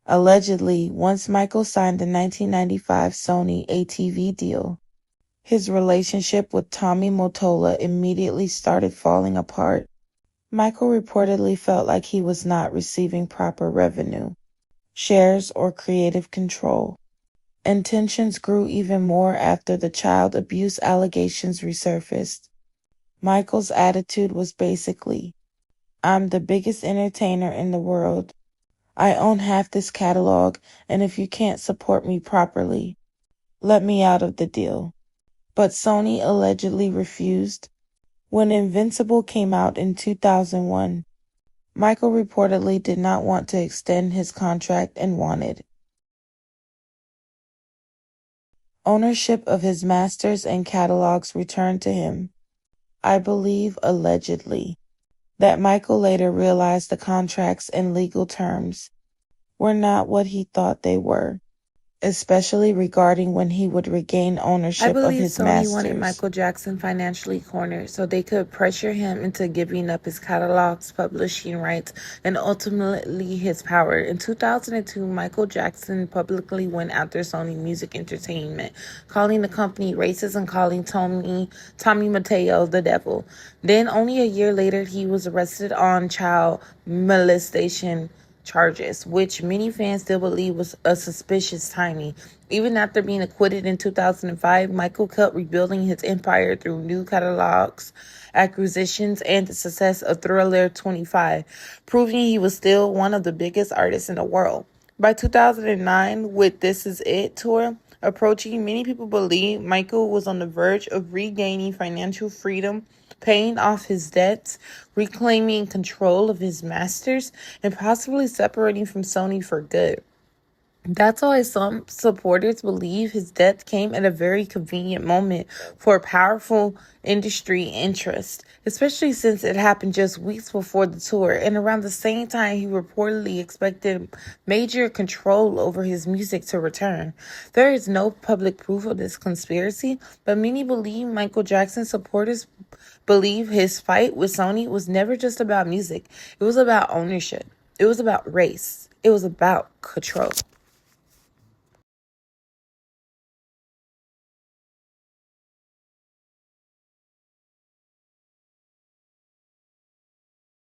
Allegedly, once Michael signed the 1995 Sony ATV deal, his relationship with Tommy Mottola immediately started falling apart. Michael reportedly felt like he was not receiving proper revenue, shares, or creative control. And tensions grew even more after the child abuse allegations resurfaced. Michael's attitude was basically, "I'm the biggest entertainer in the world. I own half this catalog, and if you can't support me properly, let me out of the deal." But Sony allegedly refused. When Invincible came out in 2001, Michael reportedly did not want to extend his contract and wanted ownership of his masters and catalogs returned to him. I believe, allegedly, that Michael later realized the contracts and legal terms were not what he thought they were, especially regarding when he would regain I ownership of believe his Sony wanted masters. Michael Jackson financially cornered so they could pressure him into giving up his catalogs, publishing rights, and ultimately his power. In 2002, Michael Jackson publicly went after Sony Music Entertainment, calling the company racist and calling Tommy Mateo the devil. Then, only a year later, he was arrested on child molestation charges, which many fans still believe was a suspicious timing. Even after being acquitted in 2005, Michael kept rebuilding his empire through new catalogs, acquisitions, and the success of Thriller 25, proving he was still one of the biggest artists in the world. By 2009, with This Is It tour approaching, many people believe Michael was on the verge of regaining financial freedom, paying off his debts, reclaiming control of his masters, and possibly separating from Sony for good. That's why some supporters believe his death came at a very convenient moment for powerful industry interest, especially since it happened just weeks before the tour and around the same time he reportedly expected major control over his music to return. There is no public proof of this conspiracy, but many believe Michael Jackson supporters believe his fight with Sony was never just about music. It was about ownership. It was about race. It was about control.